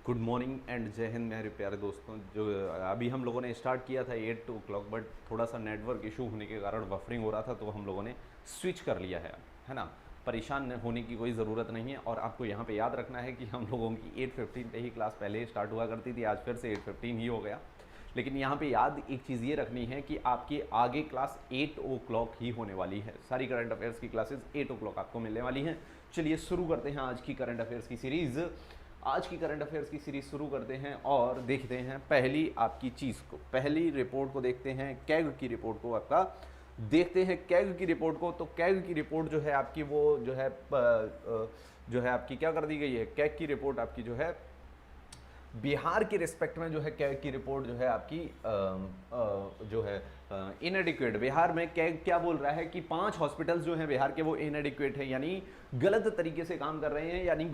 Good morning and जय हिंद मेरे प्यारे दोस्तों। जो अभी हम लोगों ने स्टार्ट किया था 8 o'clock, बट थोड़ा सा नेटवर्क इशू होने के कारण बफरिंग हो रहा था, तो हम लोगों ने स्विच कर लिया है ना। परेशान होने की कोई ज़रूरत नहीं है। और आपको यहाँ पे याद रखना है कि हम लोगों की 8:15 पे ही क्लास पहले ही स्टार्ट हुआ करती थी, आज फिर से 8:15 ही हो गया। लेकिन यहाँ पे याद एक चीज़ ये रखनी है कि आपकी आगे क्लास 8 o'clock ही होने वाली है। सारी करंट अफेयर्स की क्लासेस 8 o'clock आपको मिलने वाली हैं। चलिए शुरू करते हैं आज की करंट अफेयर्स की सीरीज़। आज की करंट अफेयर्स की सीरीज शुरू करते हैं और देखते हैं पहली आपकी चीज़ को, पहली रिपोर्ट को देखते हैं, कैग की रिपोर्ट को। आपका देखते हैं कैग की रिपोर्ट को। तो कैग की रिपोर्ट जो है आपकी, वो जो है आपकी क्या कर दी गई है, कैग की रिपोर्ट आपकी जो है बिहार के रिस्पेक्ट में जो है कैग की रिपोर्ट जो है आपकी जो है इनएडिक्वेट। बिहार में कैग क्या बोल रहा है कि 5 हॉस्पिटल्स जो हैं बिहार के वो इनएडिक्वेट है, यानी गलत तरीके से काम कर रहे हैं, यानी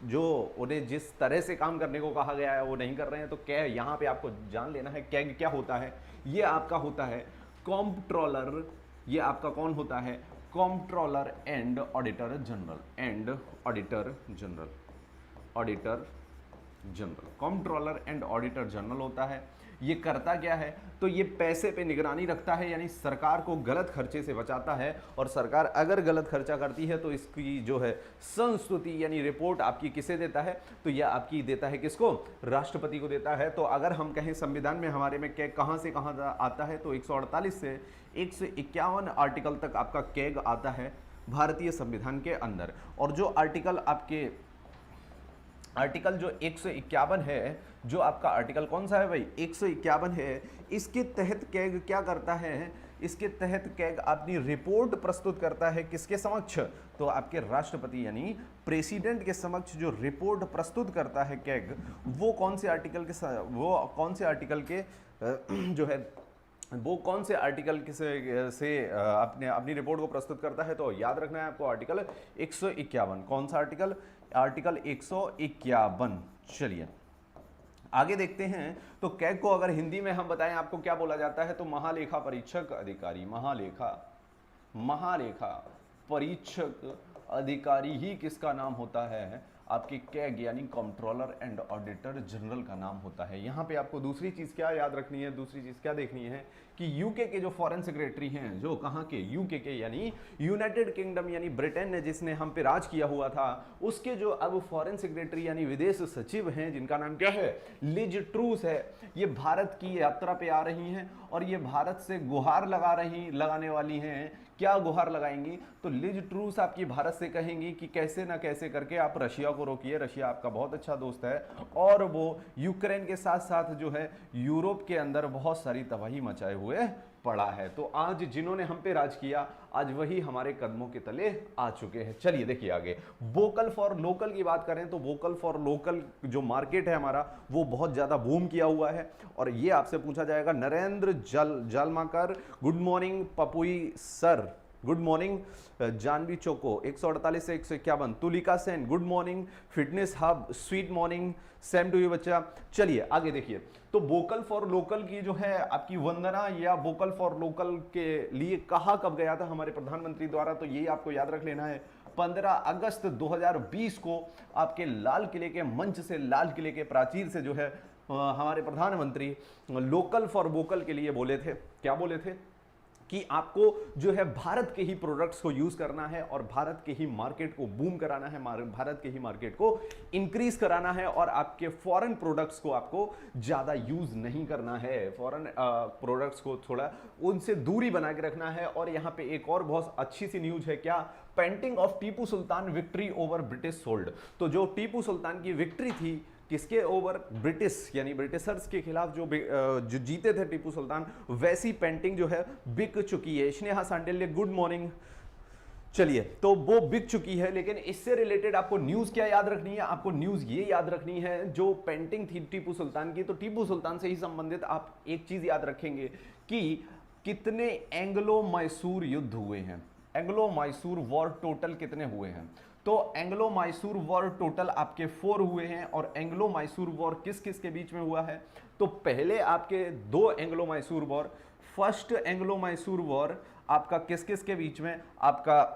जो उन्हें जिस तरह से काम करने को कहा गया है वो नहीं कर रहे हैं। तो कैग यहाँ पे आपको जान लेना है कैग क्या होता है। ये आपका होता है कॉम्प्ट्रोलर। ये आपका कौन होता है? Comptroller and auditor general, auditor general. Comptroller and auditor general होता है। ये करता क्या है? तो ये पैसे पे निगरानी रखता है, यानी सरकार को गलत खर्चे से बचाता है। और सरकार अगर गलत खर्चा करती है तो इसकी जो है संस्तुति यानी रिपोर्ट आपकी किसे देता है? तो यह आपकी देता है किसको? राष्ट्रपति को देता है। तो अगर हम कहें संविधान में हमारे में कैग कहां से कहां आता है, तो 148 से 151 आर्टिकल तक आपका कैग आता है भारतीय संविधान के अंदर। और जो आर्टिकल जो 151 है, जो आपका आर्टिकल कौन सा है भाई? 151 है। इसके तहत कैग क्या करता है? इसके तहत कैग अपनी रिपोर्ट प्रस्तुत करता है किसके समक्ष? तो आपके राष्ट्रपति यानी प्रेसिडेंट के समक्ष जो रिपोर्ट प्रस्तुत करता है कैग, वो कौन से आर्टिकल के वो कौन से आर्टिकल से अपनी रिपोर्ट को प्रस्तुत करता है? तो याद रखना है आपको आर्टिकल 151। कौन सा आर्टिकल? आर्टिकल 151। चलिए आगे देखते हैं। तो कैग को अगर हिंदी में हम बताएं आपको क्या बोला जाता है, तो महालेखा परीक्षक अधिकारी। महालेखा परीक्षक अधिकारी ही किसका नाम होता है? आपकी कैग यानी कंट्रोलर एंड ऑडिटर जनरल का नाम होता है। यहां पे आपको दूसरी चीज क्या याद रखनी है, दूसरी चीज क्या देखनी है कि यूके के जो फॉरेन सेक्रेटरी हैं, जो कहां के? यूके के, यानी यूनाइटेड किंगडम, यानी ब्रिटेन ने जिसने हम पे राज किया हुआ था, उसके जो अब फॉरेन सेक्रेटरी यानी विदेश सचिव हैं, जिनका नाम क्या है? लिज ट्रूस है। ये भारत की यात्रा पे आ रही हैं और ये भारत से गुहार लगाने वाली हैं। क्या गुहार लगाएंगी? तो लिज ट्रूस आपकी भारत से कहेंगी कि कैसे ना कैसे करके आप रशिया को रोकिए। रशिया आपका बहुत अच्छा दोस्त है और वो यूक्रेन के साथ साथ जो है यूरोप के अंदर बहुत सारी तबाही मचाए हुए पड़ा है। तो आज जिन्होंने हम पे राज किया, आज वही हमारे कदमों के तले आ चुके हैं। चलिए देखिए आगे। वोकल फॉर लोकल की बात करें तो वोकल फॉर लोकल जो मार्केट है हमारा, वो बहुत ज्यादा बूम किया हुआ है। और ये आपसे पूछा जाएगा। नरेंद्र जालमाकर, गुड मॉर्निंग पपुई सर, गुड मॉर्निंग। जानवी चोको 148 से 151। Tulika Sen, good morning. Fitness hub, sweet morning, same to you बच्चा। चलिए आगे देखिए। तो वोकल फॉर लोकल की जो है आपकी वंदना, या वोकल फॉर लोकल के लिए कहा कब गया था हमारे प्रधानमंत्री द्वारा? तो ये आपको याद रख लेना है। 15 अगस्त 2020 को आपके लाल किले के मंच से, लाल किले के प्राचीर से जो है हमारे प्रधानमंत्री लोकल फॉर वोकल के लिए बोले थे। क्या बोले थे? कि आपको जो है भारत के ही प्रोडक्ट्स को यूज करना है और भारत के ही मार्केट को बूम कराना है, भारत के ही मार्केट को इंक्रीज कराना है, और आपके फॉरेन प्रोडक्ट्स को आपको ज्यादा यूज नहीं करना है। फॉरेन प्रोडक्ट्स को थोड़ा उनसे दूरी बना के रखना है। और यहां पे एक और बहुत अच्छी सी न्यूज है। क्या? Painting of Tipu Sultan victory over British sold. तो जो टीपू सुल्तान की विक्ट्री थी किसके ओवर? ब्रिटिश, यानी ब्रिटिशर्स के खिलाफ जो जीते थे टीपू सुल्तान, वैसी पेंटिंग जो है बिक चुकी है। Sneha Sandilya, good morning. चलिए, तो वो बिक चुकी है। लेकिन इससे रिलेटेड आपको न्यूज क्या याद रखनी है? आपको न्यूज ये याद रखनी है, जो पेंटिंग थी टीपू सुल्तान की, तो टीपू सुल्तान से ही संबंधित आप एक चीज याद रखेंगे कि कितने एंग्लो मैसूर युद्ध हुए हैं। एंग्लो मैसूर वॉर टोटल कितने हुए हैं? तो एंग्लो मैसूर वॉर टोटल आपके 4 हुए हैं। और एंग्लो मैसूर वॉर किस किस के बीच में हुआ है? तो पहले आपके 2 Anglo Mysore war, first Anglo Mysore war आपका किस किस के बीच में? आपका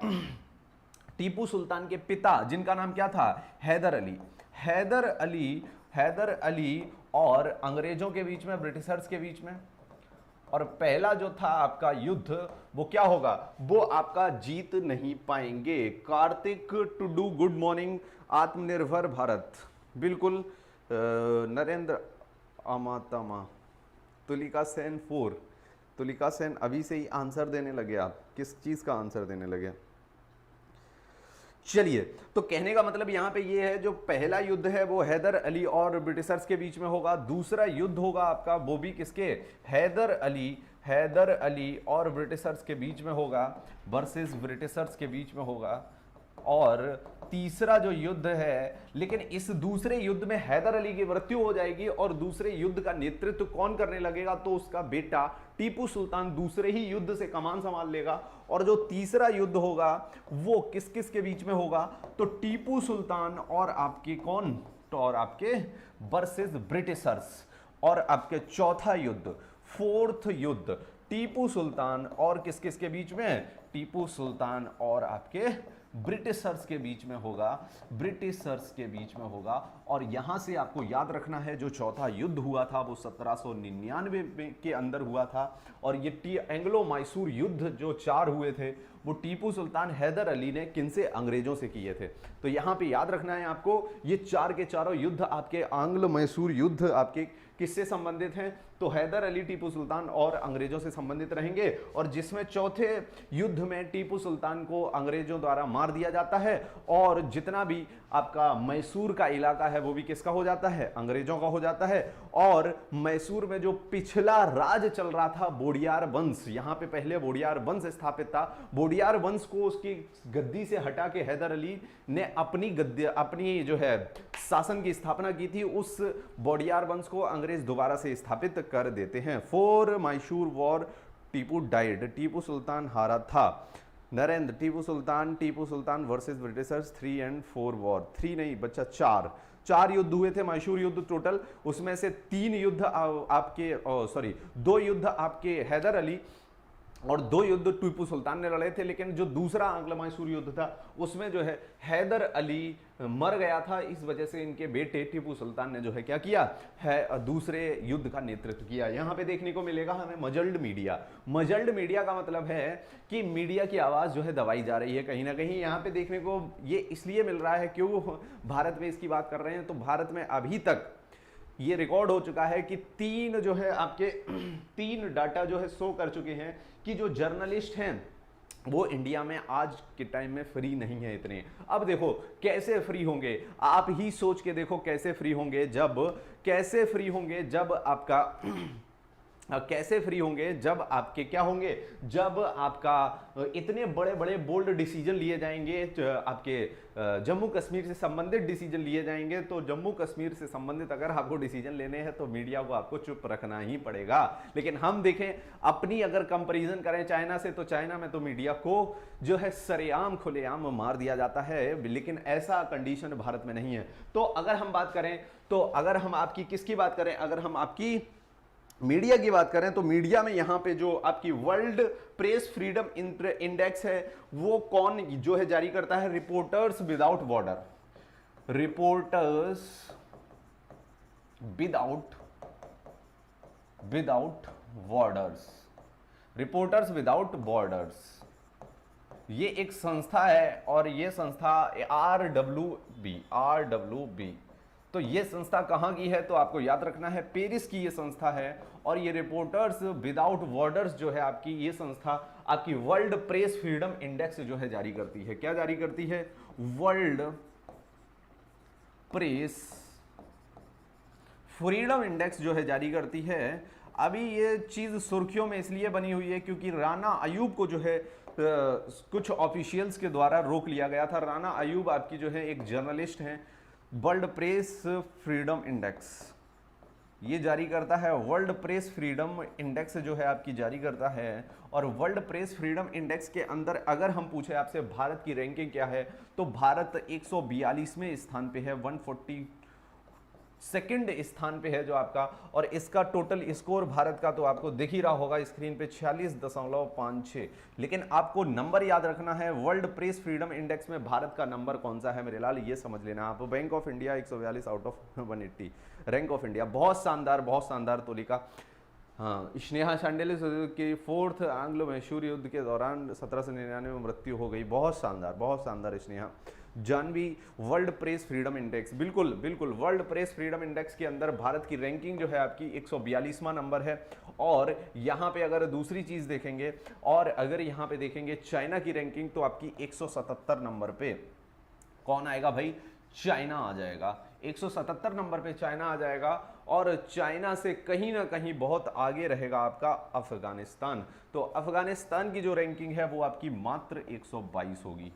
टीपू सुल्तान के पिता, जिनका नाम क्या था? हैदर अली। हैदर अली हैदर अली और अंग्रेजों के बीच में, ब्रिटिशर्स के बीच में। और पहला जो था आपका युद्ध वो क्या होगा, वो आपका जीत नहीं पाएंगे। कार्तिक टुडू गुड मॉर्निंग, आत्मनिर्भर भारत, बिल्कुल। नरेंद्र अमातमा, तुलिका सेन 4, तुलिका सेन अभी से ही आंसर देने लगे। आप किस चीज का आंसर देने लगे? चलिए, तो कहने का मतलब यहां पे ये है, जो पहला युद्ध है वो हैदर अली और ब्रिटिशर्स के बीच में होगा। दूसरा युद्ध होगा आपका वो भी किसके, हैदर अली और ब्रिटिशर्स के बीच में होगा, वर्सेस ब्रिटिशर्स के बीच में होगा। और तीसरा जो युद्ध है, लेकिन इस दूसरे युद्ध में हैदर अली की मृत्यु हो जाएगी और दूसरे युद्ध का नेतृत्व कौन करने लगेगा, तो उसका बेटा टीपू सुल्तान दूसरे ही युद्ध से कमान संभाल लेगा। और जो तीसरा युद्ध होगा वो किस किस के बीच में होगा, तो टीपू सुल्तान और आपके कौन, तो और आपके वर्सेस ब्रिटिशर्स। और आपके चौथा युद्ध, फोर्थ युद्ध, टीपू सुल्तान और किस किस के बीच में, टीपू सुल्तान और आपके ब्रिटिशर्स के बीच में होगा, ब्रिटिशर्स के बीच में होगा। और यहां से आपको याद रखना है, जो चौथा युद्ध हुआ था वो 1799 के अंदर हुआ था। और ये एंग्लो मैसूर युद्ध जो 4 हुए थे वो टीपू सुल्तान हैदर अली ने किनसे, अंग्रेजों से किए थे। तो यहां पे याद रखना है आपको, ये 4 के चारों युद्ध आपके आंग्ल मैसूर युद्ध आपके किससे संबंधित हैं, तो हैदर अली, टीपू सुल्तान और अंग्रेजों से संबंधित रहेंगे। और जिसमें चौथे युद्ध में टीपू सुल्तान को अंग्रेजों द्वारा मार दिया जाता है और जितना भी आपका मैसूर का इलाका है वो भी किसका हो जाता है, अंग्रेजों का हो जाता है। और मैसूर में जो पिछला राज चल रहा था बोडियार वंश, यहां पे पहले बोडियार वंश स्थापित था, बोडियार वंश को उसकी गद्दी से हटा के हैदर अली ने अपनी जो है शासन की स्थापना की थी। उस बोडियार वंश को अंग्रेज दोबारा से स्थापित कर देते हैं। 4 मैसूर वॉर टीपू डाइड, टीपू सुल्तान हारा था। Narendra, Tipu Sultan versus Britishers 3 and 4 war, 3 नहीं बच्चा 4 युद्ध हुए थे मैसूर युद्ध टोटल। उसमें से 3 युद्ध आपके 2 युद्ध आपके हैदर अली और 2 युद्ध टीपू सुल्तान ने लड़े थे। लेकिन जो दूसरा आंग्ल मैसूर युद्ध था उसमें जो है हैदर अली मर गया था, इस वजह से इनके बेटे टीपू सुल्तान ने जो है क्या किया है, दूसरे युद्ध का नेतृत्व किया। यहां पे देखने को मिलेगा हमें मजल्ड मीडिया। मजल्ड मीडिया का मतलब है कि मीडिया की आवाज जो है दबाई जा रही है कहीं ना कहीं। यहां पे देखने को ये इसलिए मिल रहा है, क्यों भारत में इसकी बात कर रहे हैं, तो भारत में अभी तक ये रिकॉर्ड हो चुका है कि 3 जो है आपके 3 डाटा जो है शो कर चुके हैं कि जो जर्नलिस्ट हैं वो इंडिया में आज के टाइम में फ्री नहीं है इतने। अब देखो कैसे फ्री होंगे, आप ही सोच के देखो कैसे फ्री होंगे, जब आपका कैसे फ्री होंगे, जब आपके क्या होंगे, जब आपका इतने बड़े बड़े बोल्ड डिसीजन लिए जाएंगे, आपके जम्मू कश्मीर से संबंधित डिसीजन लिए जाएंगे। तो जम्मू कश्मीर से संबंधित अगर आपको डिसीजन लेने हैं तो मीडिया को आपको चुप रखना ही पड़ेगा। लेकिन हम देखें अपनी अगर कंपैरिजन करें चाइना से, तो चाइना में तो मीडिया को जो है सरेआम खुलेआम मार दिया जाता है, लेकिन ऐसा कंडीशन भारत में नहीं है। तो अगर हम बात करें, तो अगर हम आपकी किसकी बात करें, अगर हम आपकी मीडिया की बात करें, तो मीडिया में यहां पे जो आपकी वर्ल्ड प्रेस फ्रीडम इंडेक्स है वो कौन जो है जारी करता है, reporters without border, reporters without borders. ये एक संस्था है और ये संस्था RWB। तो ये संस्था कहां की है, तो आपको याद रखना है पेरिस की ये संस्था है। और ये रिपोर्टर्स विदाउट बॉर्डर्स जो है आपकी ये संस्था आपकी वर्ल्ड प्रेस फ्रीडम इंडेक्स जो है जारी करती है। क्या जारी करती है, वर्ल्ड प्रेस फ्रीडम इंडेक्स जो है जारी करती है। अभी ये चीज सुर्खियों में इसलिए बनी हुई है क्योंकि राना अयूब को जो है कुछ ऑफिशियल्स के द्वारा रोक लिया गया था। राना अयूब आपकी जो है एक जर्नलिस्ट हैं। वर्ल्ड प्रेस फ्रीडम इंडेक्स ये जारी करता है, वर्ल्ड प्रेस फ्रीडम इंडेक्स जो है आपकी जारी करता है। और वर्ल्ड प्रेस फ्रीडम इंडेक्स के अंदर अगर हम पूछे आपसे भारत की रैंकिंग क्या है, तो भारत 142वें स्थान पे है, सेकंड स्थान पे है जो आपका, और इसका टोटल स्कोर भारत का तो आपको दिख ही रहा होगा स्क्रीन पे 46.56। लेकिन आपको नंबर याद रखना है, वर्ल्ड प्रेस फ्रीडम इंडेक्स में भारत का नंबर कौन सा है मेरे लाल, ये समझ लेना आप। Bank of India 142 out of 180, rank of India. बहुत शानदार तुलिका। हाँ, स्नेहा शांडिल्य की 4th एंग्लो मैसूर युद्ध के दौरान 1799 में मृत्यु हो गई। बहुत शानदार Sneha. Jahnavi world press freedom index, बिल्कुल वर्ल्ड प्रेस फ्रीडम इंडेक्स के अंदर भारत की रैंकिंग जो है आपकी 142वां नंबर है। और यहाँ पे अगर दूसरी चीज देखेंगे, और अगर यहाँ पे देखेंगे चाइना की रैंकिंग, तो आपकी 177 नंबर पे कौन आएगा भाई, चाइना आ जाएगा। 177 नंबर पे चाइना आ जाएगा, और चाइना से कहीं ना कहीं बहुत आगे रहेगा आपका अफगानिस्तान। तो अफगानिस्तान की जो रैंकिंग है वो आपकी मात्र 122 होगी।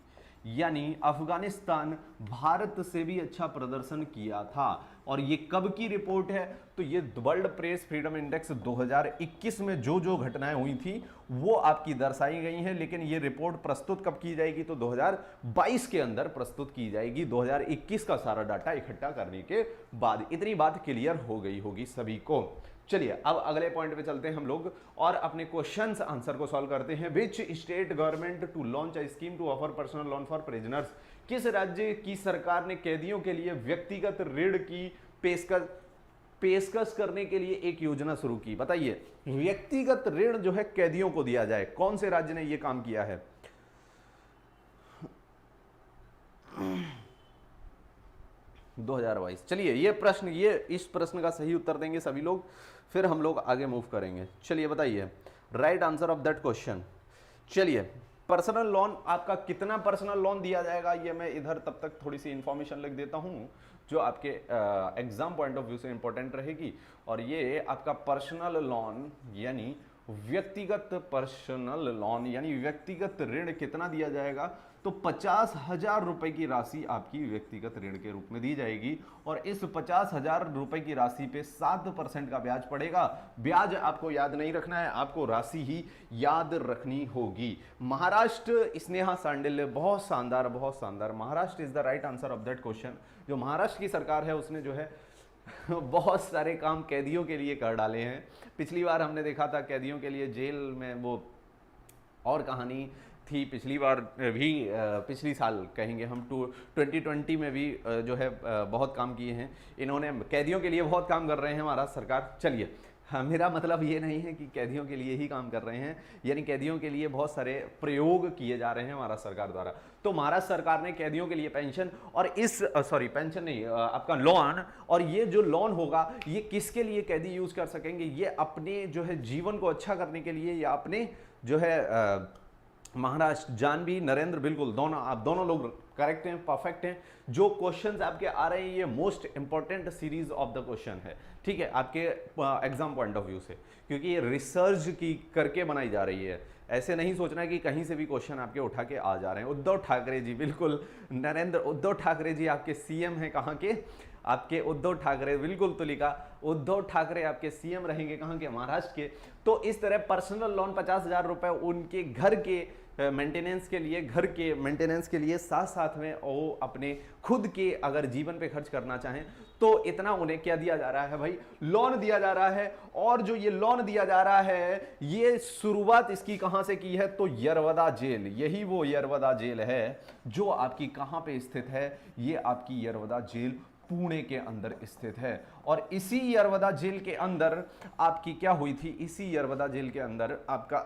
यानी अफगानिस्तान भारत से भी अच्छा प्रदर्शन किया था। और ये कब की रिपोर्ट है, तो ये वर्ल्ड प्रेस फ्रीडम इंडेक्स 2021 में जो घटनाएं हुई थी वो आपकी दर्शाई गई हैं। लेकिन ये रिपोर्ट प्रस्तुत कब की जाएगी, तो 2022 के अंदर प्रस्तुत की जाएगी, 2021 का सारा डाटा इकट्ठा करने के बाद। इतनी बात क्लियर हो गई होगी सभी को। चलिए अब अगले पॉइंट पे चलते हैं हम लोग, और अपने क्वेश्चंस आंसर को सॉल्व करते हैं। Which state government to launch a scheme to offer personal loan for prisoners, किस राज्य की सरकार ने कैदियों के लिए व्यक्तिगत ऋण की पेशकश करने के लिए एक योजना शुरू की। बताइए, व्यक्तिगत ऋण जो है कैदियों को दिया जाए, कौन से राज्य ने यह काम किया है। 2022। चलिए ये इस प्रश्न का सही उत्तर देंगे सभी लोग, फिर हम लोग आगे मूव करेंगे। चलिए बताइए right answer of that question. चलिए पर्सनल लोन, आपका कितना पर्सनल लोन दिया जाएगा, ये मैं इधर तब तक थोड़ी सी इंफॉर्मेशन लिख देता हूं जो आपके एग्जाम पॉइंट ऑफ व्यू से इंपॉर्टेंट रहेगी। और ये आपका पर्सनल लोन यानी व्यक्तिगत पर्सनल लोन यानी व्यक्तिगत ऋण कितना दिया जाएगा, तो 50,000 रुपए की राशि आपकी व्यक्तिगत ऋण के रूप में दी जाएगी। और इस 50,000 रुपए की राशि पे 7% का ब्याज पड़ेगा। ब्याज आपको याद नहीं रखना है, आपको राशि ही याद रखनी होगी। महाराष्ट्र, स्नेहा शांडिल्य, बहुत शानदार। Maharashtra is the right answer of that question. जो महाराष्ट्र की सरकार है उसने जो है बहुत सारे काम कैदियों के लिए कर डाले हैं। पिछली बार हमने देखा था कैदियों के लिए जेल में वो और कहानी थी, पिछली बार भी पिछली साल कहेंगे हम 2020 में भी जो है बहुत काम किए हैं इन्होंने। कैदियों के लिए बहुत काम कर रहे हैं महाराष्ट्र सरकार। चलिए हाँ, मेरा मतलब ये नहीं है कि कैदियों के लिए ही काम कर रहे हैं, यानी कैदियों के लिए बहुत सारे प्रयोग किए जा रहे हैं महाराष्ट्र सरकार द्वारा। तो महाराष्ट्र सरकार ने कैदियों के लिए पेंशन और पेंशन नहीं, आपका लोन, और ये जो लोन होगा ये किसके लिए कैदी यूज कर सकेंगे, ये अपने जो है जीवन को अच्छा करने के लिए, या अपने जो है महाराष्ट्र, जानवी, नरेंद्र, बिल्कुल दोनों, आप दोनों लोग करेक्ट हैं, परफेक्ट हैं। जो क्वेश्चंस आपके आ रहे हैं ये most important series of the question है, ठीक है, आपके एग्जाम पॉइंट ऑफ व्यू से, क्योंकि ये रिसर्च की करके बनाई जा रही है। ऐसे नहीं सोचना कि कहीं से भी क्वेश्चन आपके उठा के आ जा रहे हैं। उद्धव ठाकरे जी, बिल्कुल नरेंद्र, उद्धव ठाकरे जी आपके सीएम हैं, कहाँ के, आपके उद्धव ठाकरे, बिल्कुल तुलिका, उद्धव ठाकरे आपके सीएम रहेंगे, कहाँ के, महाराष्ट्र के। तो इस तरह पर्सनल लोन 50,000 रुपए उनके घर के मेंटेनेंस के लिए, घर के मेंटेनेंस के लिए, साथ साथ में वो अपने खुद के अगर जीवन पे खर्च करना चाहें तो इतना उन्हें क्या दिया जा रहा है भाई, लोन दिया जा रहा है। और जो ये लोन दिया जा रहा है ये शुरुआत इसकी कहां से की है, तो यरवदा जेल, यही वो यरवदा जेल है जो आपकी कहां पे स्थित है, ये आपकी यरवदा जेल पुणे के अंदर स्थित है। और इसी यरवदा जेल के अंदर आपकी क्या हुई थी, इसी यरवदा जेल के अंदर आपका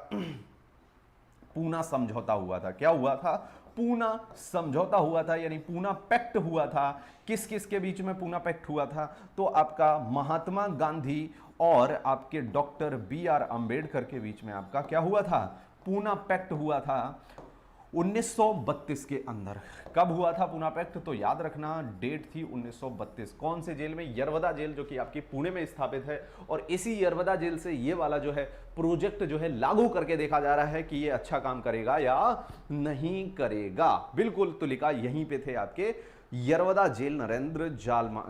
पूना समझौता हुआ था। क्या हुआ था, पूना समझौता हुआ था, यानी पूना पैक्ट हुआ था। किस किस के बीच में पूना पैक्ट हुआ था, तो आपका महात्मा गांधी और आपके डॉक्टर BR अंबेडकर के बीच में आपका क्या हुआ था, पूना पैक्ट हुआ था 1932 के अंदर। कब हुआ था पूना पैक्ट, तो याद रखना डेट थी 1932। कौन से जेल में, यरवदा जेल, जो कि आपकी पुणे में स्थापित है। और इसी यरवदा जेल से ये वाला जो है प्रोजेक्ट जो है लागू करके देखा जा रहा है कि ये अच्छा काम करेगा या नहीं करेगा। बिल्कुल, तो लिखा यहीं पे थे आपके यरवदा जेल, नरेंद्र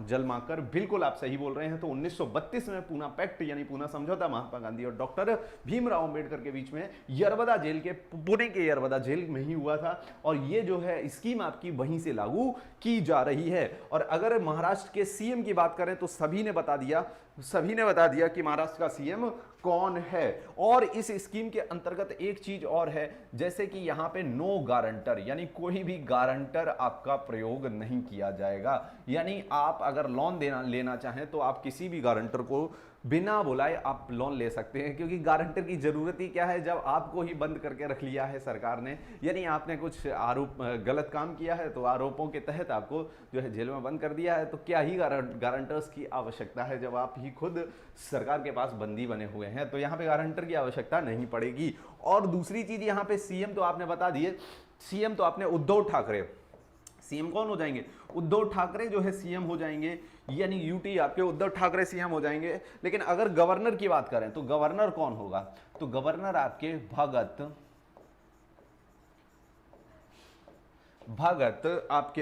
जलमाकर, बिल्कुल आप सही बोल रहे हैं। तो 1932 में पूना पैक्ट यानी पूना समझौता महात्मा गांधी और डॉक्टर भीमराव अंबेडकर के बीच में यरवदा जेल के, पुणे के यरवदा जेल में ही हुआ था, और ये जो है स्कीम आपकी वहीं से लागू की जा रही है। और अगर महाराष्ट्र के सीएम की बात करें तो सभी ने बता दिया कि महाराष्ट्र का सीएम कौन है। और इस स्कीम के अंतर्गत एक चीज और है, जैसे कि यहां पे नो गारंटर, यानी कोई भी गारंटर आपका प्रयोग नहीं किया जाएगा। यानी आप अगर लोन लेना चाहें तो आप किसी भी गारंटर को बिना बुलाए आप लोन ले सकते हैं, क्योंकि गारंटर की जरूरत ही क्या है जब आपको ही बंद करके रख लिया है सरकार ने। यानी आपने कुछ आरोप गलत काम किया है तो आरोपों के तहत आपको जो है जेल में बंद कर दिया है, तो क्या ही गारंटर्स की आवश्यकता है जब आप ही खुद सरकार के पास बंदी बने हुए हैं। तो यहाँ पे गारंटर की आवश्यकता नहीं पड़ेगी। और दूसरी चीज, यहाँ पे सीएम तो आपने बता दिए, सीएम तो आपने उद्धव ठाकरे, सीएम कौन हो जाएंगे? उद्धव ठाकरे जो है सीएम हो जाएंगे, यानी यूटी आपके उद्धव ठाकरे सीएम हो जाएंगे। लेकिन अगर गवर्नर की बात करें तो गवर्नर कौन होगा? तो गवर्नर आपके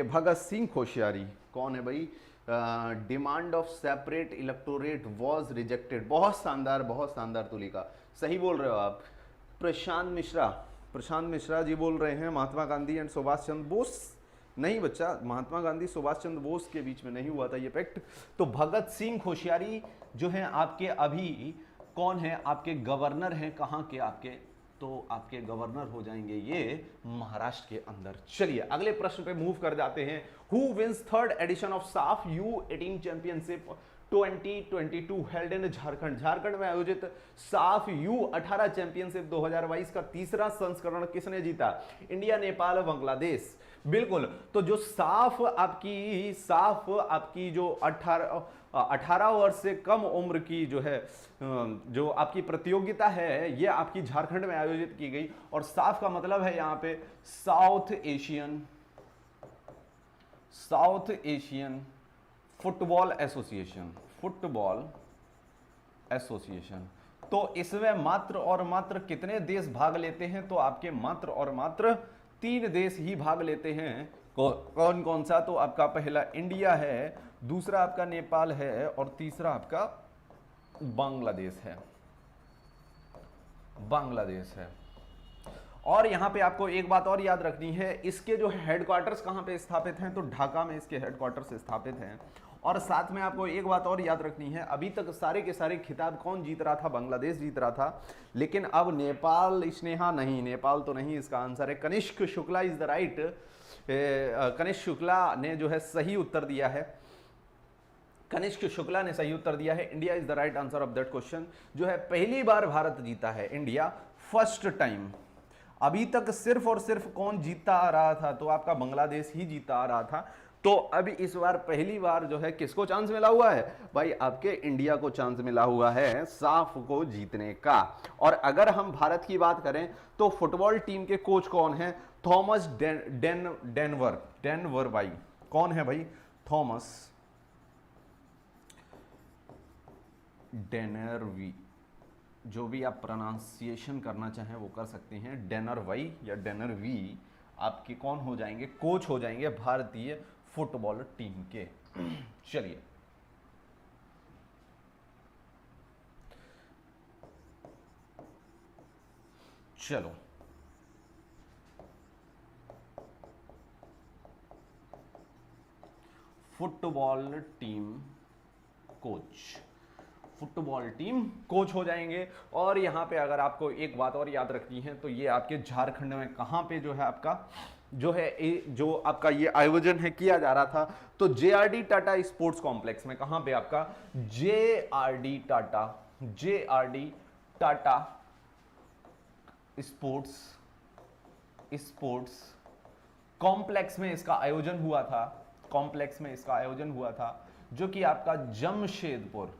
भगत सिंह कोश्यारी। कौन है भाई? Demand of separate electorate was rejected. बहुत शानदार तुलिका, सही बोल रहे हो आप। प्रशांत मिश्रा जी बोल रहे हैं महात्मा गांधी एंड सुभाष चंद्र बोस। नहीं बच्चा, महात्मा गांधी सुभाष चंद्र बोस के बीच में नहीं हुआ था ये पैक्ट। तो भगत सिंह कोश्यारी जो है आपके अभी कौन है? आपके गवर्नर हैं। कहाँ के आपके? तो आपके गवर्नर हो जाएंगे ये महाराष्ट्र के अंदर। चलिए अगले प्रश्न पे मूव कर जाते हैं। Who wins third edition of SAFF U18 championship 2022 held in Jharkhand? Jharkhand में आयोजित साफ U18 चैंपियनशिप 2022 का तीसरा संस्करण किसने जीता? इंडिया, नेपाल, बांग्लादेश। बिल्कुल, तो जो साफ आपकी जो 18 वर्ष से कम उम्र की जो है जो आपकी प्रतियोगिता है, ये आपकी झारखंड में आयोजित की गई। और साफ का मतलब है यहां पे साउथ एशियन फुटबॉल एसोसिएशन। तो इसमें मात्र और मात्र कितने देश भाग लेते हैं? तो आपके मात्र और मात्र 3 देश ही भाग लेते हैं। कौन कौन सा? तो आपका पहला इंडिया है, दूसरा आपका नेपाल है, और तीसरा आपका बांग्लादेश है। और यहां पे आपको एक बात और याद रखनी है, इसके जो हेडक्वार्टर्स कहां पे स्थापित हैं? तो ढाका में इसके हेडक्वार्टर्स स्थापित हैं। और साथ में आपको एक बात और याद रखनी है, अभी तक सारे के सारे खिताब कौन जीत रहा था? बांग्लादेश जीत रहा था। लेकिन अब नेपाल, स्नेहा नहीं, नेपाल तो नहीं, इसका आंसर है Kanishk Shukla is the right. Kanishk Shukla ने जो है सही उत्तर दिया है। India is the right answer of that question. जो है पहली बार भारत जीता है, इंडिया फर्स्ट टाइम। अभी तक सिर्फ और सिर्फ कौन जीता आ रहा था? तो आपका बांग्लादेश ही जीता आ रहा था। तो अभी इस बार पहली बार जो है किसको चांस मिला हुआ है? भाई आपके इंडिया को चांस मिला हुआ है साफ को जीतने का। और अगर हम भारत की बात करें तो फुटबॉल टीम के कोच कौन है? थॉमस डेनवर भाई। कौन है भाई? थॉमस डेनरवी। जो भी आप प्रोनाउंसिएशन करना चाहें वो कर सकते हैं, डेनरवाई या डेनरवी। आपके कौन हो जाएंगे? कोच हो जाएंगे भारतीय फुटबॉल टीम के। चलिए चलो फुटबॉल टीम कोच हो जाएंगे। और यहां पे अगर आपको एक बात और याद रखनी है तो ये आपके झारखंड में कहां पे जो है आपका जो आपका ये आयोजन है किया जा रहा था? तो JRD टाटा स्पोर्ट्स कॉम्प्लेक्स में। कहां पे आपका? JRD टाटा स्पोर्ट्स कॉम्प्लेक्स में इसका आयोजन हुआ था। जो कि आपका जमशेदपुर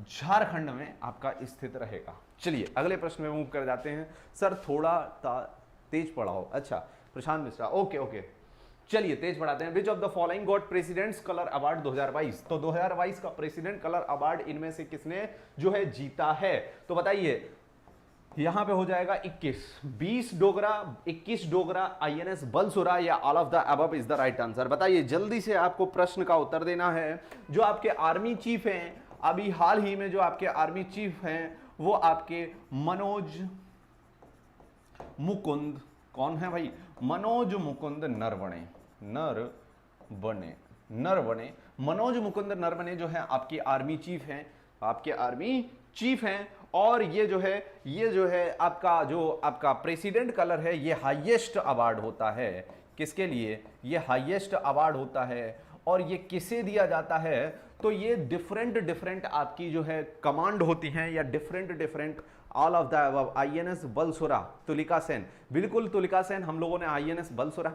झारखंड में आपका स्थित रहेगा। चलिए अगले प्रश्न में मूव कर जाते हैं। सर थोड़ा तेज पढ़ाओ। अच्छा प्रशांत मिश्रा, ओके चलिए तेज बढ़ाते हैं। Which of the following got president's colour award 2022? तो 2022 का प्रेसिडेंट कलर अवार्ड इनमें से किसने जो है जीता है? तो बताइए, यहां पे हो जाएगा 21, 20 डोगरा, 21 डोगरा, आईएनएस बलसुरा या all of the above is the right answer. बताइए जल्दी से, आपको प्रश्न का उत्तर देना है। जो आपके आर्मी चीफ हैं, अभी हाल ही में जो आपके आर्मी चीफ हैं वो आपके मनोज मुकुंद, कौन है भाई? मनोज मुकुंद नरवणे, मनोज मुकुंद नरवणे जो है आपकी आर्मी चीफ हैं, आपके आर्मी चीफ हैं। और ये जो है आपका प्रेसिडेंट कलर है, ये हाईएस्ट अवार्ड होता है। किसके लिए ये हाईएस्ट अवार्ड होता है और ये किसे दिया जाता है? तो ये डिफरेंट आपकी जो है कमांड होती हैं या different all of the above. INS Balsura, Tulika Sen, बिल्कुल तुलिका सेन हम लोगों ने आईएनएस बलसुरा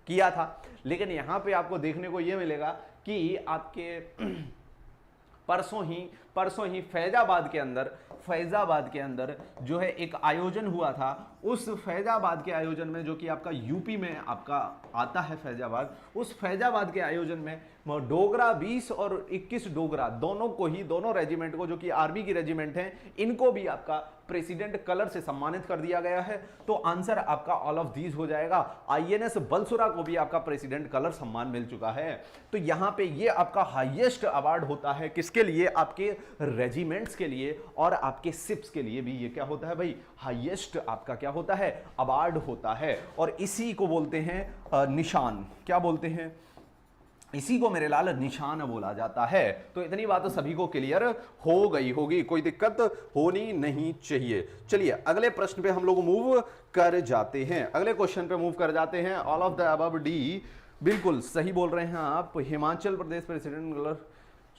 किया था। लेकिन यहां पे आपको देखने को यह मिलेगा कि आपके परसों ही फैजाबाद के अंदर जो है एक आयोजन हुआ था। उस फैजाबाद के आयोजन में, जो कि आपका यूपी में आपका आता है फैजाबाद, उस फैजाबाद के आयोजन में डोगरा 20 और 21 डोगरा दोनों रेजिमेंट को, जो कि आर्मी की रेजिमेंट हैं, इनको भी आपका प्रेसिडेंट कलर से सम्मानित कर दिया गया है। तो आंसर आपका ऑल ऑफ दीज हो जाएगा। आईएनएस बलसुरा को भी आपका प्रेसिडेंट कलर सम्मान मिल चुका है। तो यहां पे ये आपका हाईएस्ट अवार्ड होता है किसके लिए? आपके रेजिमेंट्स के लिए और आपके शिप्स के लिए भी ये क्या होता है भाई? हाईएस्ट आपका क्या होता है? अवार्ड होता है। और इसी को बोलते हैं निशान। क्या बोलते हैं? इसी को मेरे लाल निशान बोला जाता है। तो इतनी बात सभी को क्लियर हो गई होगी, कोई दिक्कत होनी नहीं चाहिए। चलिए अगले प्रश्न पे हम लोग मूव कर जाते हैं, अगले क्वेश्चन पे मूव कर जाते हैं। All of the above D, बिल्कुल सही बोल रहे हैं आप। Himachal Pradesh president colour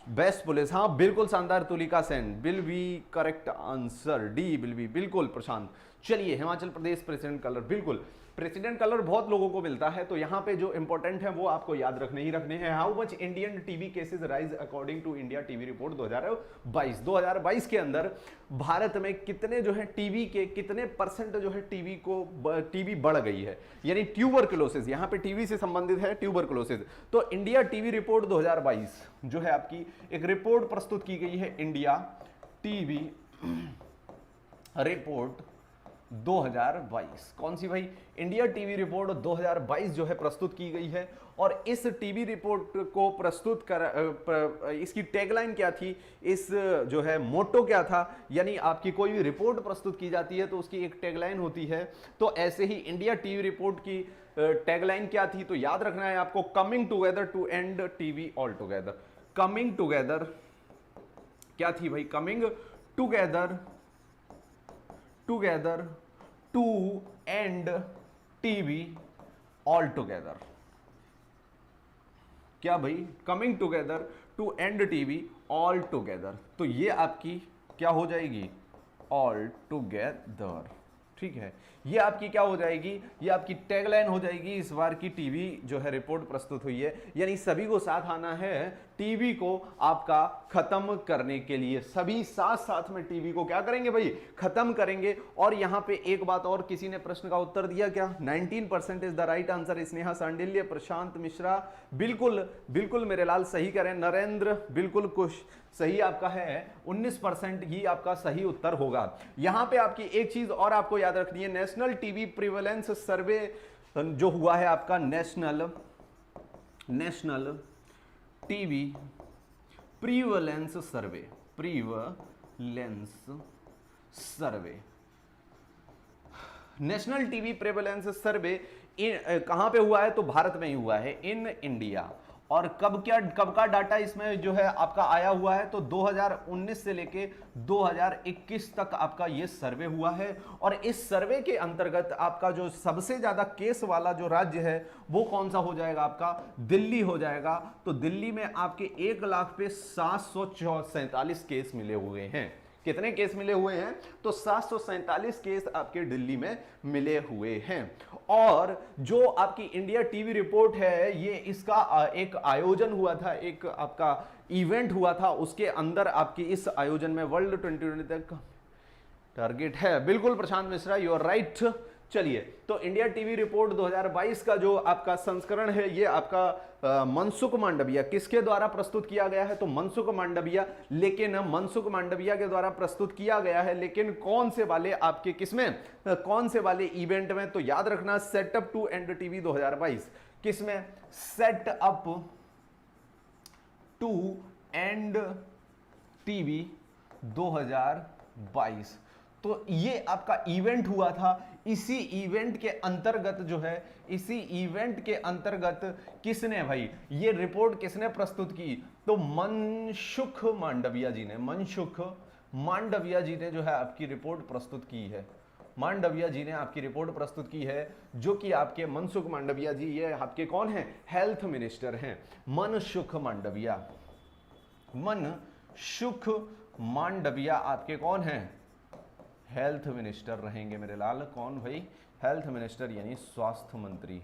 best police, हाँ बिल्कुल शानदार, Tulika Sen will be correct answer. D will be, बिल्कुल प्रशांत। चलिए हिमाचल प्रदेश प्रेसिडेंट कलर, बिल्कुल प्रेसिडेंट कलर बहुत लोगों को मिलता है, तो यहां पे जो इंपॉर्टेंट है वो आपको याद रखने हैं। How much Indian TV cases rise according to India TV report 2022 के अंदर भारत में कितने जो है टीवी के कितने परसेंट जो है टीवी बढ़ गई है, यानी ट्यूबरकुलोसिस, यहां पे टीवी से संबंधित है ट्यूबरकुलोसिस। तो इंडिया टीवी रिपोर्ट 2022 जो है आपकी एक रिपोर्ट प्रस्तुत की गई है, इंडिया टीवी रिपोर्ट 2022। कौन सी भाई? इंडिया टीवी रिपोर्ट 2022 जो है प्रस्तुत की गई है। और इस टीवी रिपोर्ट को प्रस्तुत इसकी टैगलाइन क्या थी, इस जो है मोटो क्या था? यानी आपकी कोई भी रिपोर्ट प्रस्तुत की जाती है तो उसकी एक टैगलाइन होती है। तो ऐसे ही इंडिया टीवी रिपोर्ट की टैगलाइन क्या थी? तो याद रखना है आपको, coming together to and TV all together. Coming together क्या थी भाई? Coming together to and TV all together. क्या भाई? Coming together to and TV all together. तो ये आपकी क्या हो जाएगी? ऑल टुगेदर, ठीक है। ये आपकी क्या हो जाएगी? ये आपकी टैगलाइन हो जाएगी इस बार की टीवी जो है रिपोर्ट प्रस्तुत हुई है। यानी सभी को साथ आना है टीवी को आपका खत्म करने के लिए। सभी साथ में टीवी को क्या करेंगे भाई? खत्म करेंगे। और यहां पे एक बात और, किसी ने प्रश्न का उत्तर दिया क्या? 19% is the right answer. Sneha Sandilya, Prashant Mishra, बिल्कुल मेरे लाल सही करें। नरेंद्र बिल्कुल खुश, सही आपका है। 19% ही आपका सही उत्तर होगा। यहां पे आपकी एक चीज और आपको याद रखनी है, नेशनल टीवी प्रिवेलेंस सर्वे जो हुआ है आपका, नेशनल टीवी प्रिवेलेंस सर्वे, नेशनल टीवी प्रिवेलेंस सर्वे कहां पे हुआ है? तो भारत में ही हुआ है, इन इंडिया। और कब का डाटा इसमें जो है आपका आया हुआ है? तो 2019 से लेके 2021 तक आपका ये सर्वे हुआ है। और इस सर्वे के अंतर्गत आपका जो सबसे ज्यादा केस वाला जो राज्य है वो कौन सा हो जाएगा? आपका दिल्ली हो जाएगा। तो दिल्ली में आपके 1 लाख पे 747 केस मिले हुए हैं। कितने केस मिले हुए हैं? तो 747 केस आपके दिल्ली में मिले हुए हैं। और जो आपकी इंडिया टीवी रिपोर्ट है, ये इसका एक आयोजन हुआ था, एक आपका इवेंट हुआ था, उसके अंदर आपकी इस आयोजन में वर्ल्ड 2020 तक टारगेट है। बिल्कुल Prashant Mishra, you are right. चलिए, तो इंडिया टीवी रिपोर्ट 2022 का जो आपका संस्करण है, ये आपका मनसुख मांडविया किसके द्वारा प्रस्तुत किया गया है? तो मनसुख मांडविया, लेकिन मनसुख मांडविया के द्वारा प्रस्तुत किया गया है, लेकिन कौन से वाले आपके किसमें, कौन से वाले इवेंट में? तो याद रखना, सेटअप टू एंड टीवी 2022 किसमें? Setup to and TV 2022। तो ये आपका इवेंट हुआ था। इसी इवेंट के अंतर्गत जो है, इसी इवेंट के अंतर्गत किसने भाई ये रिपोर्ट किसने प्रस्तुत की? तो मनसुख मांडविया जी ने, मनसुख मांडविया जी ने जो है आपकी रिपोर्ट प्रस्तुत की है। मांडविया जी ने आपकी रिपोर्ट प्रस्तुत की है, जो कि आपके मनसुख मांडविया जी, ये आपके कौन हैं? हेल्थ मिनिस्टर हैं, मनसुख मांडविया। मनसुख मांडविया आपके कौन हैं? हेल्थ मिनिस्टर रहेंगे मेरे लाल। कौन भाई? हेल्थ मिनिस्टर यानी स्वास्थ्य मंत्री।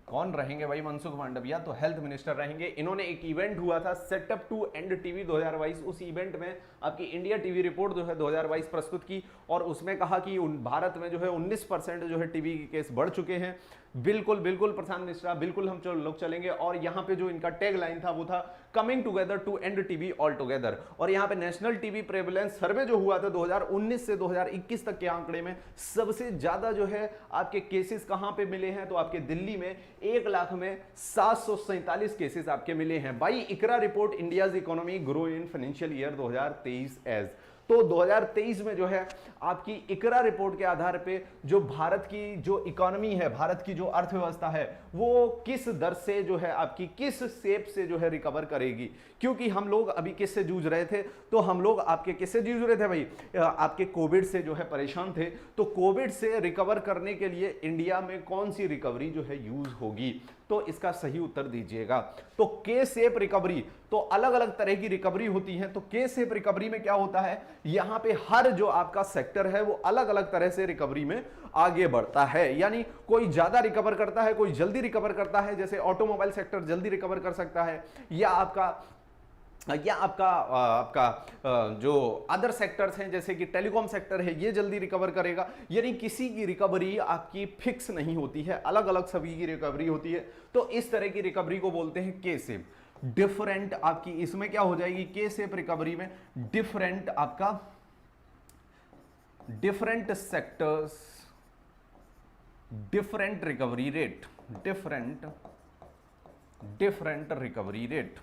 कौन रहेंगे भाई? मनसुख मांडविया, तो हेल्थ मिनिस्टर रहेंगे। इन्होंने एक इवेंट हुआ था सेटअप टू एंड टीवी 2022, उस इवेंट में आपकी इंडिया टीवी रिपोर्ट जो है 2022 प्रस्तुत की, और उसमें कहा कि भारत में जो है 19% जो है टीवी के केस बढ़ चुके हैं। बिल्कुल बिल्कुल प्रधान मिश्रा, बिल्कुल हम लोग चलेंगे। और यहाँ पे जो इनका टैग लाइन था वो था coming together to and TV all together. और यहाँ पे नेशनल टीवी प्रेवलेंस सर्वे जो हुआ था 2019 से 2021 तक के आंकड़े में सबसे ज्यादा जो है आपके केसेस कहां पे मिले हैं? तो आपके दिल्ली में 1 लाख में 747 केसेस आपके मिले हैं। By ICRA report India's economy grow in financial year 2023 as. तो 2023 में जो है आपकी इकरा रिपोर्ट के आधार पे जो भारत की जो इकोनॉमी है, भारत की जो अर्थव्यवस्था है, वो किस दर से जो है आपकी किस शेप से जो है रिकवर करेगी। क्योंकि हम लोग अभी किससे जूझ रहे थे? तो हम लोग आपके किससे जूझ रहे थे भाई? आपके कोविड से जो है परेशान थे। तो कोविड से रिकवर करने के लिए इंडिया में कौन सी रिकवरी जो है यूज होगी? तो इसका सही उत्तर दीजिएगा। तो के शेप रिकवरी, तो अलग अलग तरह की रिकवरी होती है। तो के शेप रिकवरी में क्या होता है? यहां पे हर जो आपका सेक्टर है वो अलग अलग तरह से रिकवरी में आगे बढ़ता है। यानी कोई ज्यादा रिकवर करता है, कोई जल्दी रिकवर करता है। जैसे ऑटोमोबाइल सेक्टर जल्दी रिकवर कर सकता है, या आपका जो अदर सेक्टर्स हैं जैसे कि टेलीकॉम सेक्टर है, ये जल्दी रिकवर करेगा। यानी किसी की रिकवरी आपकी फिक्स नहीं होती है, अलग अलग सभी की रिकवरी होती है। तो इस तरह की रिकवरी को बोलते हैं के शेप। डिफरेंट आपकी इसमें क्या हो जाएगी? के शेप रिकवरी में डिफरेंट आपका different sectors, different recovery rate, different recovery rate.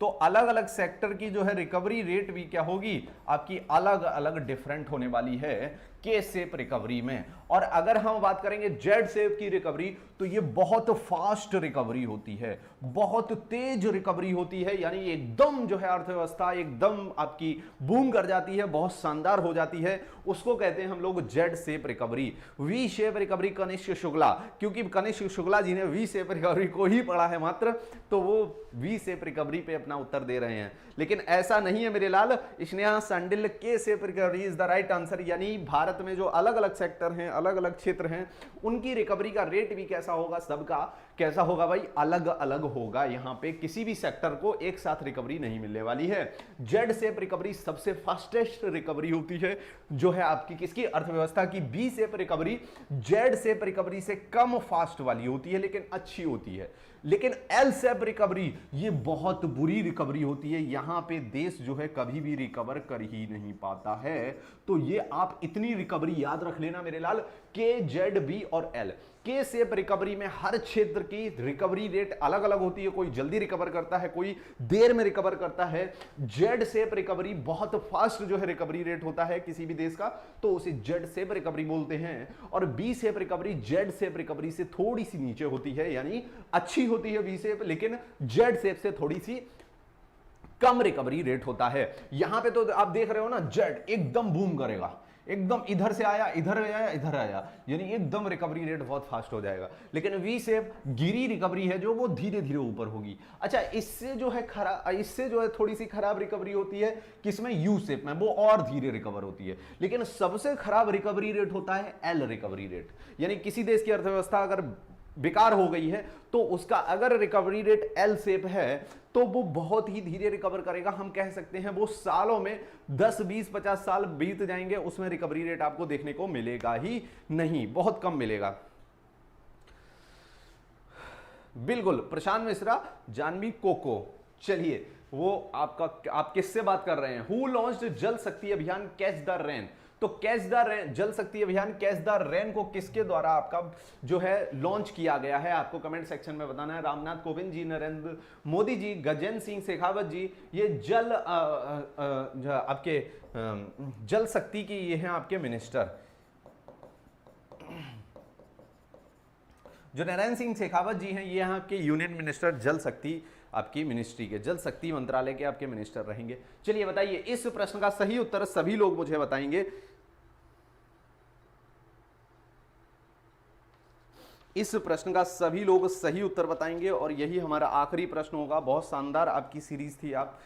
तो अलग अलग सेक्टर की जो है रिकवरी रेट भी क्या होगी? आपकी अलग अलग डिफरेंट होने वाली है के शेप रिकवरी में। और अगर हम बात करेंगे जेड शेप की रिकवरी, तो ये बहुत फास्ट रिकवरी होती है, बहुत तेज रिकवरी होती है। यानी एकदम जो है अर्थव्यवस्था एकदम आपकी बूम कर जाती है, बहुत शानदार हो जाती है, उसको कहते हैं हम लोग Z shape recovery. V shape recovery Kanishk Shukla, क्योंकि कनिष्क शुक्ला जी ने वी शेप रिकवरी को ही पढ़ा है मात्र, तो वो वी शेप रिकवरी पे अपना उत्तर दे रहे हैं। लेकिन ऐसा नहीं है मेरे लाल, स्नेहा संडिल के shape recovery is the right answer. यानी भारत में जो अलग अलग सेक्टर हैं, अलग अलग क्षेत्र हैं, उनकी रिकवरी का रेट भी कैसा होगा? सबका कैसा होगा भाई? अलग अलग होगा। यहां पे किसी भी सेक्टर को एक साथ रिकवरी नहीं मिलने वाली है। जेड शेप रिकवरी सबसे फास्टेस्ट रिकवरी होती है जो है आपकी किसकी? अर्थव्यवस्था की। B shape recovery Z shape recovery से कम फास्ट वाली होती है लेकिन अच्छी होती है। लेकिन एल शेप रिकवरी ये बहुत बुरी रिकवरी होती है, यहां पे देश जो है कभी भी रिकवर कर ही नहीं पाता है। तो ये आप इतनी रिकवरी याद रख लेना मेरे लाल, के, जेड, बी और एल। के शेप रिकवरी में हर क्षेत्र की रिकवरी रेट अलग अलग होती है, कोई जल्दी रिकवर करता है, कोई देर में रिकवर करता है। जेड शेप रिकवरी बहुत फास्ट जो है रिकवरी रेट होता है किसी भी देश का, तो उसे जेड शेप रिकवरी बोलते हैं। और B shape recovery Z shape recovery से थोड़ी सी नीचे होती है, यानी अच्छी होती है बी शेप, लेकिन जेड शेप से थोड़ी सी कम रिकवरी रेट होता है। यहां पे तो आप देख रहे हो ना, जेड एकदम बूम करेगा, एकदम इधर से आया, इधर आया, इधर आया, यानी एकदम रिकवरी रेट बहुत फास्ट हो जाएगा। लेकिन वी शेप गिरी रिकवरी है जो वो धीरे धीरे ऊपर होगी। अच्छा, इससे जो है थोड़ी सी खराब रिकवरी होती है किसमें? यू शेप में, वो और धीरे रिकवर होती है। लेकिन सबसे खराब रिकवरी रेट होता है एल रिकवरी रेट। यानी किसी देश की अर्थव्यवस्था अगर बेकार हो गई है, तो उसका अगर रिकवरी रेट एल शेप है तो वो बहुत ही धीरे रिकवर करेगा। हम कह सकते हैं वो सालों में 10 20 50 साल बीत जाएंगे, उसमें रिकवरी रेट आपको देखने को मिलेगा ही नहीं, बहुत कम मिलेगा। बिल्कुल प्रशांत मिश्रा, जानवी कोको। चलिए वो आप किससे बात कर रहे हैं? हु लॉन्च्ड जल शक्ति अभियान कैच द रेन? तो कैच द रेन, जल शक्ति अभियान कैच द रेन को किसके द्वारा आपका जो है लॉन्च किया गया है? आपको कमेंट सेक्शन में बताना है। रामनाथ कोविंद जी, नरेंद्र मोदी जी, गजेंद्र सिंह शेखावत जी, ये आपके जल शक्ति की ये हैं आपके मिनिस्टर। जो नरेंद्र सिंह शेखावत जी हैं, ये यहाँ के यूनियन मिनिस्टर जल शक्ति आपकी मिनिस्ट्री के, जल शक्ति मंत्रालय के आपके मिनिस्टर रहेंगे। चलिए बताइए, इस प्रश्न का सही उत्तर सभी लोग मुझे बताएंगे। इस प्रश्न का सभी लोग सही उत्तर बताएंगे और यही हमारा आखिरी प्रश्न होगा। बहुत शानदार आपकी सीरीज थी। आप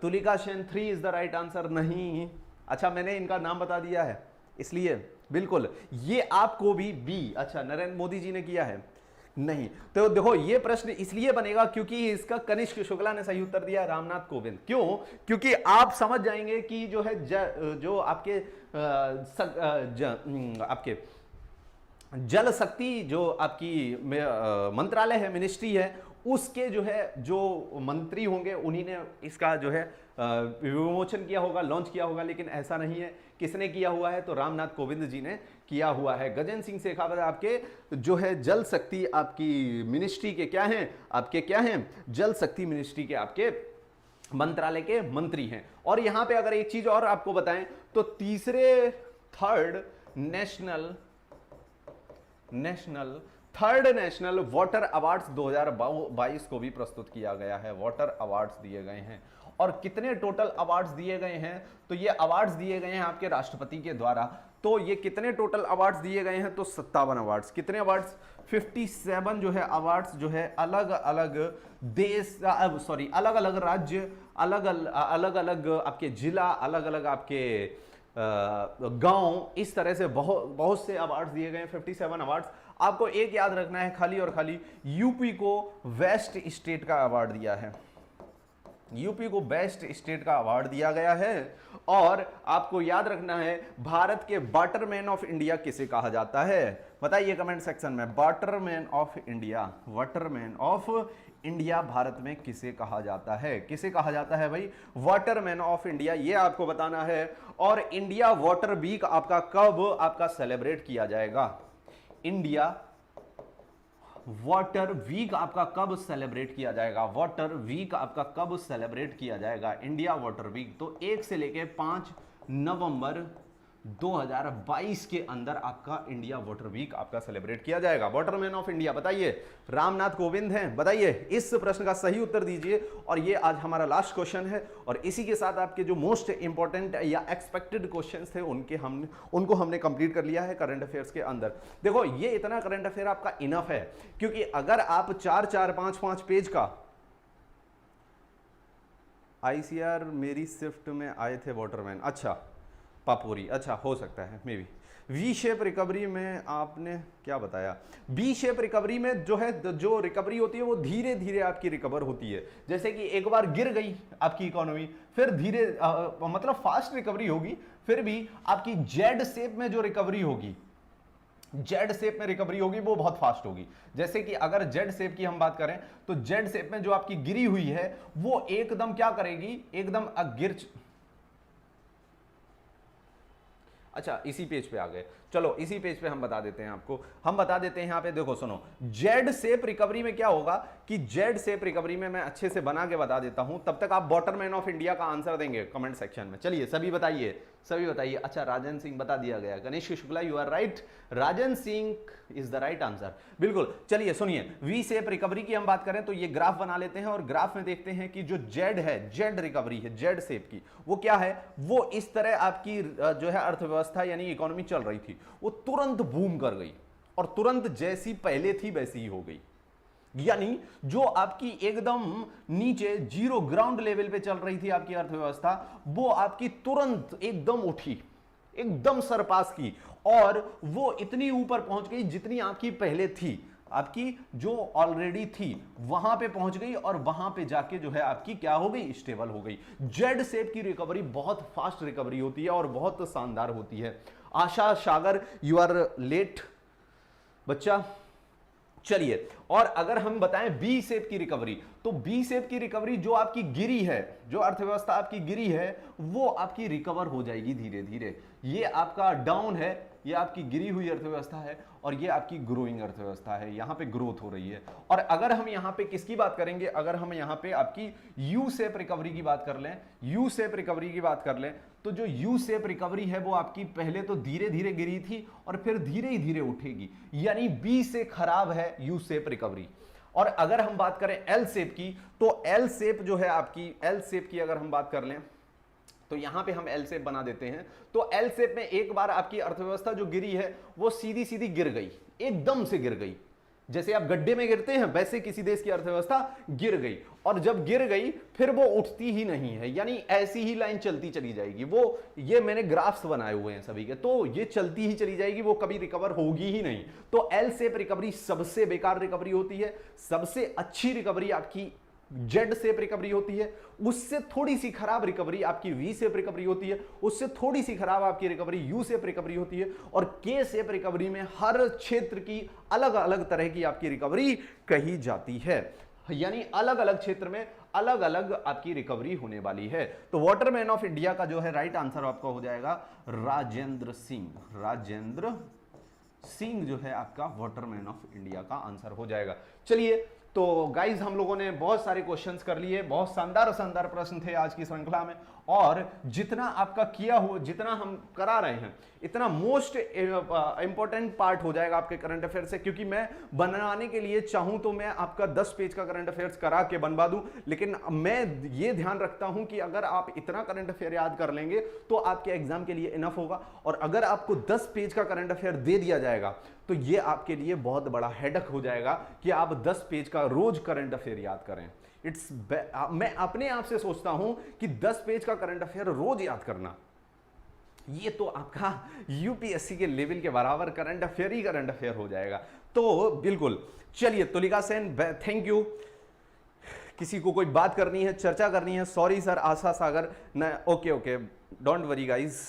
Tulika Sen 3 is the right answer नहीं। अच्छा, मैंने इनका नाम बता दिया है इसलिए बिल्कुल ये आपको भी बी। अच्छा, नरेंद्र मोदी जी ने किया है नहीं, तो देखो ये प्रश्न इसलिए बनेगा क्योंकि इसका कनिष्क शुक्ला ने सही उत्तर दिया, रामनाथ कोविंद। क्यों? क्योंकि आप समझ जाएंगे कि जो है जो आपके आपके जल शक्ति जो आपकी मंत्रालय है, मिनिस्ट्री है, उसके जो है जो मंत्री होंगे उन्हीं ने इसका जो है विमोचन किया होगा, लॉन्च किया होगा। लेकिन ऐसा नहीं है। किसने किया हुआ है? तो रामनाथ कोविंद जी ने किया हुआ है। गजेंद्र सिंह शेखावत आपके जो है जल शक्ति आपकी मिनिस्ट्री के क्या हैं? आपके क्या हैं? जल शक्ति मिनिस्ट्री के आपके मंत्रालय के मंत्री हैं। और यहां पे अगर एक चीज और आपको बताएं तो थर्ड नेशनल वाटर अवार्ड्स 2022 को भी प्रस्तुत किया गया है। वाटर अवार्ड्स दिए गए हैं। और कितने टोटल अवार्ड्स दिए गए हैं? तो ये अवार्ड्स दिए गए हैं आपके राष्ट्रपति के द्वारा। तो ये कितने टोटल अवार्ड्स दिए गए हैं? तो 57 अवार्ड्स। कितने अवार्ड्स? 57 जो है अवार्ड्स जो है अलग अलग देश, अलग अलग राज्य, अलग अलग आपके जिला, अलग अलग आपके गांव, इस तरह से बहुत से अवार्ड्स दिए गए हैं। 57 अवार्ड्स। आपको एक याद रखना है, खाली और खाली यूपी को बेस्ट स्टेट का अवार्ड दिया है। यूपी को बेस्ट स्टेट का अवार्ड दिया गया है। और आपको याद रखना है, भारत के वाटरमैन ऑफ इंडिया किसे कहा जाता है? बताइए कमेंट सेक्शन में। वाटरमैन ऑफ इंडिया भारत में किसे कहा जाता है? किसे कहा जाता है भाई? वाटरमैन ऑफ इंडिया, ये आपको बताना है। और इंडिया वाटर वीक आपका कब आपका सेलिब्रेट किया जाएगा? इंडिया वाटर वीक आपका कब सेलिब्रेट किया जाएगा? वाटर वीक आपका कब सेलिब्रेट किया जाएगा? इंडिया वाटर वीक तो 1 से लेके 5 नवंबर 2022 के अंदर आपका इंडिया वाटर वीक आपका सेलिब्रेट किया जाएगा। वाटरमैन ऑफ इंडिया बताइए, रामनाथ कोविंद हैं। बताइए, इस प्रश्न का सही उत्तर दीजिए। और ये आज हमारा लास्ट क्वेश्चन है। और इसी के साथ आपके जो मोस्ट इंपॉर्टेंट या एक्सपेक्टेड क्वेश्चंस थे उनको हमने कंप्लीट कर लिया है करंट अफेयर्स के अंदर। देखो, ये इतना करंट अफेयर आपका इनफ है, क्योंकि अगर आप 4-4, 5-5 पेज का ICR मेरी शिफ्ट में आए थे वाटरमैन, अच्छा पापोरी, अच्छा हो सकता है may be. We shape recovery में आपने क्या बताया? वी शेप रिकवरी में जो है जो रिकवरी होती है वो धीरे धीरे आपकी रिकवर होती है। जैसे कि एक बार गिर गई आपकी इकोनॉमी, फिर धीरे मतलब फास्ट रिकवरी होगी, फिर भी आपकी जेड शेप में जो रिकवरी होगी, जेड शेप में रिकवरी होगी वो बहुत फास्ट होगी। जैसे कि अगर जेड शेप की हम बात करें तो जेड शेप में जो आपकी गिरी हुई है वो एकदम क्या करेगी? एकदम अच्छा, इसी पेज पे आ गए। चलो इसी पेज पे हम बता देते हैं आपको। हम बता देते हैं यहाँ पे, देखो सुनो, जेड शेप रिकवरी में क्या होगा कि जेड शेप रिकवरी में मैं अच्छे से बना के बता देता हूं, तब तक आप वाटरमैन ऑफ इंडिया का आंसर देंगे कमेंट सेक्शन में। चलिए सभी बताइए, सभी बताइए। अच्छा, राजन सिंह बता दिया गया। Ganesh Shukla, you are right. Rajan Singh is the right answer, बिल्कुल। चलिए सुनिए, वी शेप रिकवरी की हम बात करें तो ये ग्राफ बना लेते हैं और ग्राफ में देखते हैं कि जो जेड है, जेड रिकवरी है, जेड शेप की, वो क्या है? वो इस तरह आपकी जो है अर्थव्यवस्था यानी इकोनॉमी चल रही थी, वो तुरंत बूम कर गई और तुरंत जैसी पहले थी वैसी ही हो गई। यानी जो आपकी एकदम नीचे जीरो ग्राउंड लेवल पे चल रही थी आपकी अर्थव्यवस्था, वो आपकी तुरंत एकदम उठी, एकदम सरपास की, और वो इतनी ऊपर पहुंच गई जितनी आपकी पहले थी। आपकी जो ऑलरेडी थी वहां पे पहुंच गई और वहां पे जाके जो है आपकी क्या हो गई, स्टेबल हो गई। जेड शेप की रिकवरी बहुत फास्ट रिकवरी होती है और बहुत शानदार होती है। आशा सागर, यू आर लेट बच्चा। चलिए, और अगर हम बताएं बी शेप की रिकवरी, तो बी शेप की रिकवरी जो आपकी गिरी है, जो अर्थव्यवस्था आपकी गिरी है, वो आपकी रिकवर हो जाएगी धीरे धीरे। ये आपका डाउन है, ये आपकी गिरी हुई अर्थव्यवस्था है, और ये आपकी ग्रोइंग अर्थव्यवस्था है, यहां पे ग्रोथ हो रही है। और अगर हम यहां पे किसकी बात करेंगे, अगर हम यहां पे आपकी यू शेप रिकवरी की बात कर लें, यू शेप रिकवरी की बात कर लें, तो जो यू शेप रिकवरी है वो आपकी पहले तो धीरे धीरे गिरी थी और फिर धीरे ही धीरे उठेगी, यानी बी से खराब है यू शेप रिकवरी। और अगर हम बात करें एल शेप की, तो एल शेप जो है आपकी, एल शेप की अगर हम बात कर लें, तो यहां पे हम एल शेप बना देते हैं। तो एल शेप में एक बार आपकी अर्थव्यवस्था जो गिरी है वो सीधी सीधी गिर गई, एकदम से गिर गई। जैसे आप गड्ढे में गिरते हैं वैसे किसी देश की अर्थव्यवस्था गिर गई, और जब गिर गई फिर वो उठती ही नहीं है, यानी ऐसी ही लाइन चलती चली जाएगी। वो ये मैंने ग्राफ्स बनाए हुए हैं सभी के, तो ये चलती ही चली जाएगी, वो कभी रिकवर होगी ही नहीं। तो एल शेप रिकवरी सबसे बेकार रिकवरी होती है। सबसे अच्छी रिकवरी आपकी जेड शेप रिकवरी होती है, उससे थोड़ी सी खराब रिकवरी आपकी वी शेप रिकवरी होती है, उससे थोड़ी सी खराब आपकी रिकवरी यू शेप रिकवरी होती है, और के शेप रिकवरी में हर क्षेत्र की अलग अलग तरह की आपकी रिकवरी कही जाती है, यानी अलग अलग क्षेत्र में अलग अलग आपकी रिकवरी होने वाली है। तो वाटरमैन ऑफ इंडिया का जो है राइट आंसर आपका हो जाएगा राजेंद्र सिंह। राजेंद्र सिंह जो है आपका वाटरमैन ऑफ इंडिया का आंसर हो जाएगा। चलिए, तो गाइज हम लोगों ने बहुत सारे क्वेश्चंस कर लिए, बहुत शानदार शानदार प्रश्न थे आज की श्रृंखला में, और जितना आपका किया हो, जितना हम करा रहे हैं, इतना मोस्ट इंपॉर्टेंट पार्ट हो जाएगा आपके करंट अफेयर से, क्योंकि मैं बनवाने के लिए चाहूं तो मैं आपका 10 पेज का करंट अफेयर्स करा के बनवा दूं, लेकिन मैं ये ध्यान रखता हूं कि अगर आप इतना करंट अफेयर याद कर लेंगे तो आपके एग्जाम के लिए इनफ होगा, और अगर आपको 10 पेज का करंट अफेयर दे दिया जाएगा तो ये आपके लिए बहुत बड़ा हेडक हो जाएगा कि आप 10 पेज का रोज करंट अफेयर याद करें। मैं अपने आप से सोचता हूं कि 10 पेज का करंट अफेयर रोज याद करना, ये तो आपका यूपीएससी के लेवल के बराबर करंट अफेयर ही करंट अफेयर हो जाएगा। तो बिल्कुल, चलिए तुलिका सेन थैंक यू। किसी को कोई बात करनी है, चर्चा करनी है? सॉरी सर, आशा सागर न, ओके डोंट वरी गाइज,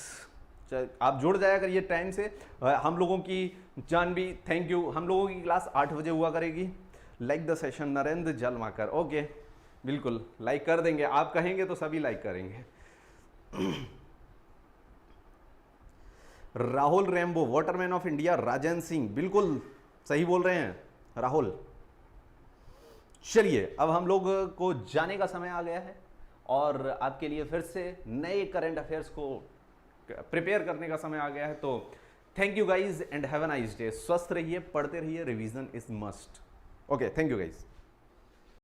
आप जुड़ जाया करिए टाइम से। हम लोगों की जानवी थैंक यू। हम लोगों की क्लास 8 बजे हुआ करेगी। Like the session Narendra Jalmakar, okay बिल्कुल लाइक कर देंगे, आप कहेंगे तो सभी लाइक करेंगे। Rahul Rambo, waterman of India Rajendra Singh, बिल्कुल सही बोल रहे हैं राहुल। चलिए, अब हम लोग को जाने का समय आ गया है और आपके लिए फिर से नए करंट अफेयर्स को प्रिपेयर करने का समय आ गया है। तो thank you guys and have a nice day. स्वस्थ रहिए, पढ़ते रहिए, revision is must. Okay, thank you guys.